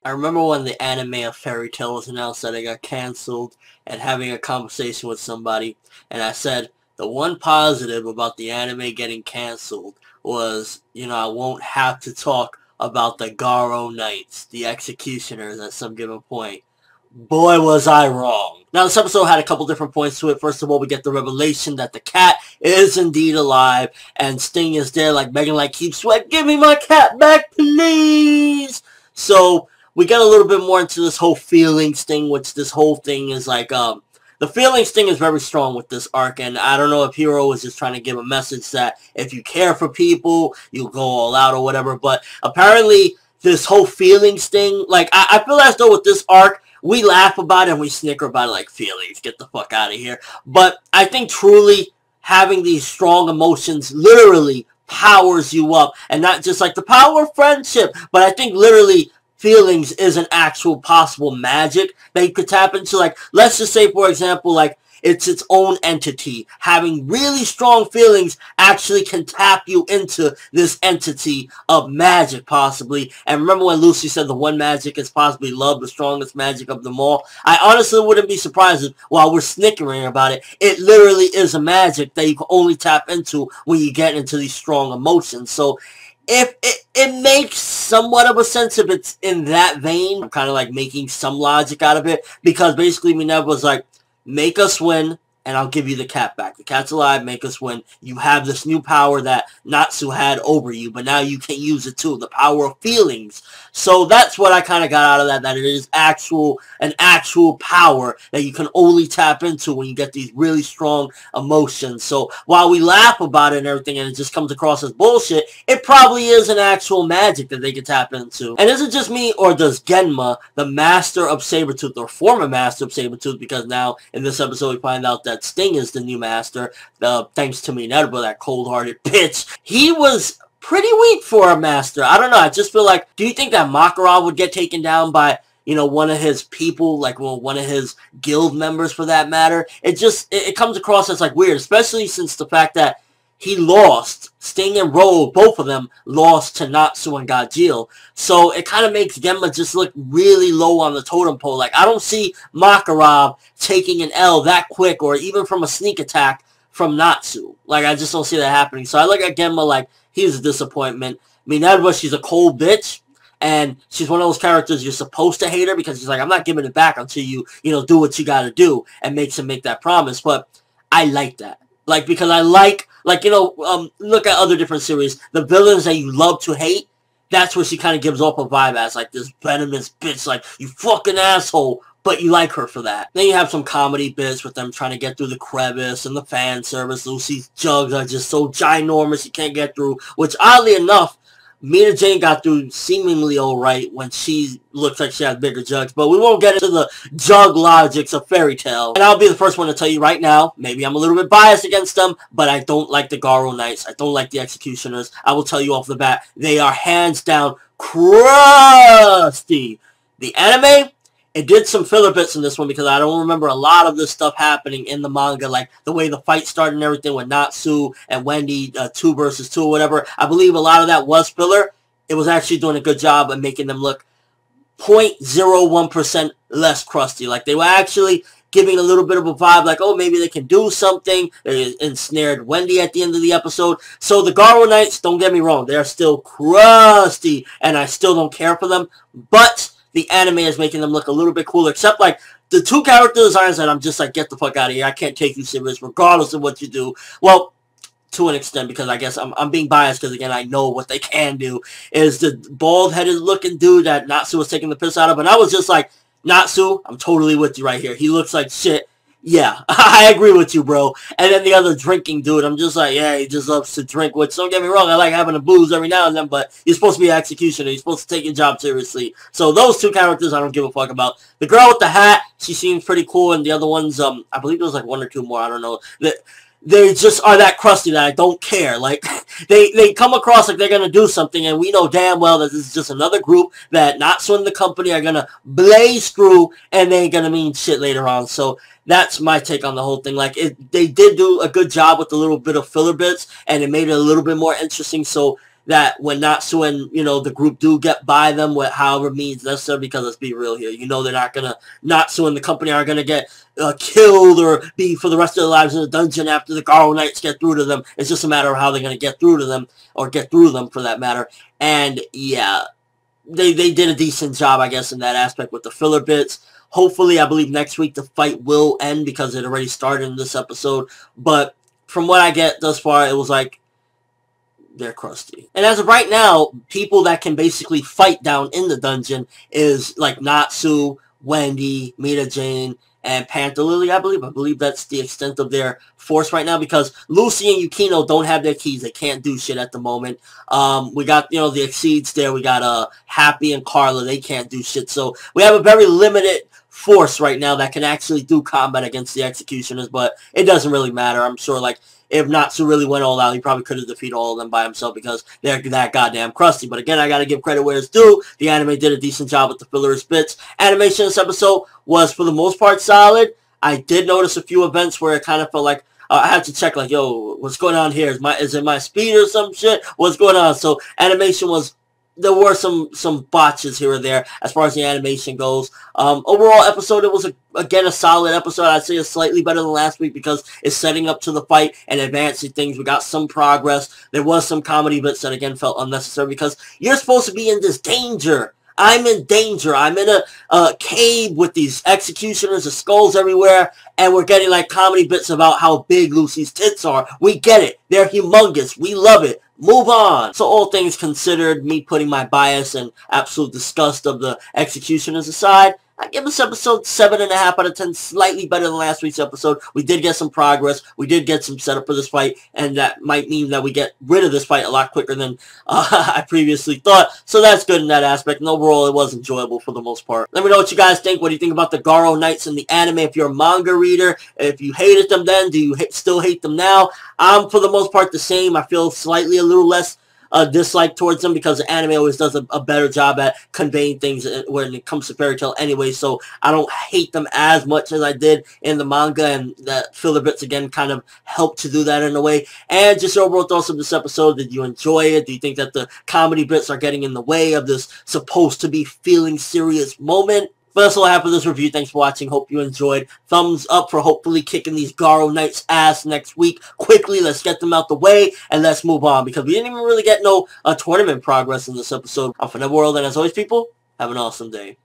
I remember when the anime of Fairy Tail was announced that it got cancelled, and having a conversation with somebody, and I said, the one positive about the anime getting cancelled was, I won't have to talk about the Garou Knights, the executioners at some given point. Boy, was I wrong. Now, this episode had a couple different points to it. First of all, we get the revelation that the cat is indeed alive, and Sting is there like begging, like, keep sweat, give me my cat back, please! So, we get a little bit more into this whole feelings thing, which this whole thing is like, the feelings thing is very strong with this arc, and I don't know if Hero is just trying to give a message that if you care for people, you'll go all out or whatever, but apparently, this whole feelings thing, like, I feel as though with this arc, we laugh about it and we snicker about it like, feelings, get the fuck out of here. But I think truly having these strong emotions literally powers you up. And not just like the power of friendship, but I think literally feelings is an actual possible magic that you could tap into. Like, let's just say, for example, like, it's its own entity. Having really strong feelings actually can tap you into this entity of magic, possibly. And remember when Lucy said the one magic is possibly love, the strongest magic of them all? I honestly wouldn't be surprised if, while we're snickering about it, it literally is a magic that you can only tap into when you get into these strong emotions. So, if it makes somewhat of a sense if it's in that vein. I'm kind of like making some logic out of it, because basically Minerva was like, make us win, and I'll give you the cat back. The cat's alive, make us win. You have this new power that Natsu had over you, but now you can use it too, the power of feelings. So that's what I kind of got out of that it is an actual power that you can only tap into when you get these really strong emotions. So while we laugh about it and everything, and it just comes across as bullshit, it probably is an actual magic that they can tap into. And is it just me, or does Genma, the master of Sabretooth, or former master of Sabretooth, because now in this episode we find out that Sting is the new master, thanks to Minerva, that cold-hearted bitch. He was pretty weak for a master. I don't know, I just feel like, do you think that Makarov would get taken down by, one of his people, like, well, one of his guild members for that matter? It comes across as, like, weird, especially since the fact that he lost, Sting and Rogue, both of them, lost to Natsu and Gajeel. So it kind of makes Genma just look really low on the totem pole. Like, I don't see Makarov taking an L that quick, or even from a sneak attack from Natsu. Like, I just don't see that happening. So I look at Genma like, he's a disappointment. Minerva, she's a cold bitch, and she's one of those characters you're supposed to hate her, because she's like, I'm not giving it back until you, do what you gotta do, and makes him make that promise. But I like that. Like, because I like, look at other different series. The villains that you love to hate, that's what she kind of gives off a vibe as, like, this venomous bitch, like, you fucking asshole, but you like her for that. Then you have some comedy bits with them trying to get through the crevice and the fan service. Lucy's jugs are just so ginormous you can't get through, which oddly enough, Mira Jane got through seemingly alright when she looks like she has bigger jugs, but we won't get into the jug logics of Fairy Tail. And I'll be the first one to tell you right now, maybe I'm a little bit biased against them, but I don't like the Garou Knights. I don't like the Executioners. I will tell you off the bat, they are hands down Krusty. The anime, it did some filler bits in this one, because I don't remember a lot of this stuff happening in the manga, like the way the fight started and everything with Natsu and Wendy, 2 versus 2 or whatever. I believe a lot of that was filler. It was actually doing a good job of making them look 0.01% less crusty. Like, they were actually giving a little bit of a vibe, like, oh, maybe they can do something. They ensnared Wendy at the end of the episode. So the Garou Knights, don't get me wrong, they're still crusty, and I still don't care for them, but the anime is making them look a little bit cooler, except, like, the 2 character designs that I'm just like, get the fuck out of here. I can't take you serious regardless of what you do. Well, to an extent, because I guess I'm being biased, because, again, I know what they can do, is the bald-headed looking dude that Natsu was taking the piss out of. And I was just like, Natsu, I'm totally with you right here. He looks like shit. Yeah, I agree with you, bro. And then the other drinking dude, I'm just like, yeah, he just loves to drink, which, don't get me wrong, I like having a booze every now and then, but you're supposed to be an executioner. You're supposed to take your job seriously. So those 2 characters, I don't give a fuck about. The girl with the hat, she seems pretty cool, and the other ones, I believe there was like 1 or 2 more, I don't know. They just are that crusty that I don't care. Like, they come across like they're going to do something, and we know damn well that this is just another group that Natsu and the company are going to blaze through, and they ain't going to mean shit later on. So that's my take on the whole thing. Like, they did do a good job with a little bit of filler bits, and it made it a little bit more interesting. So that when Natsu and, you know, the group do get by them with however means necessary, because let's be real here, you know they're not gonna, Natsu and the company are gonna get killed or be for the rest of their lives in a dungeon after the Garou Knights get through to them. It's just a matter of how they're gonna get through to them, or get through them for that matter. And yeah, they did a decent job, I guess, in that aspect with the filler bits. Hopefully, I believe next week the fight will end because it already started in this episode. But from what I get thus far, it was like, they're Krusty. And as of right now, people that can basically fight down in the dungeon is like Natsu, Wendy, Mira Jane, and Panther Lilly, I believe. I believe that's the extent of their force right now, because Lucy and Yukino don't have their keys. They can't do shit at the moment. We got, you know, the Exceeds there. We got Happy and Carla. They can't do shit. So we have a very limited force right now that can actually do combat against the Executioners, but it doesn't really matter. I'm sure, like, if Natsu really went all out, he probably could have defeated all of them by himself because they're that goddamn Krusty. But again, I gotta give credit where it's due. The anime did a decent job with the filler bits. Animation in this episode was, for the most part, solid. I did notice a few events where it kind of felt like I had to check, like, yo, what's going on here? Is it my speed or some shit? What's going on? So animation was, there were some botches here or there as far as the animation goes. Overall episode, it was, again, a solid episode. I'd say it's slightly better than last week because it's setting up to the fight and advancing things. We got some progress. There was some comedy bits that, again, felt unnecessary because you're supposed to be in this danger. I'm in danger. I'm in a cave with these executioners, the skulls everywhere, and we're getting like comedy bits about how big Lucy's tits are. We get it. They're humongous. We love it. Move on. So all things considered, me putting my bias and absolute disgust of the executioners aside, I give this episode 7.5 out of 10, slightly better than last week's episode. We did get some progress. We did get some setup for this fight, and that might mean that we get rid of this fight a lot quicker than I previously thought. So that's good in that aspect, and overall it was enjoyable for the most part. Let me know what you guys think. What do you think about the Garou Knights in the anime? If you're a manga reader, if you hated them then, do you still hate them now? I'm, for the most part, the same. I feel slightly a little less dislike towards them because the anime always does a better job at conveying things when it comes to fairy tale anyway, so I don't hate them as much as I did in the manga, and the filler bits again kind of help to do that in a way. And just your overall thoughts of this episode. Did you enjoy it? Do you think that the comedy bits are getting in the way of this supposed to be feeling serious moment? But that's all I have for this review. Thanks for watching. Hope you enjoyed. Thumbs up for hopefully kicking these Garou Knights' ass next week. Quickly, let's get them out the way, and let's move on, because we didn't even really get no tournament progress in this episode. I'm from the world, and as always, people, have an awesome day.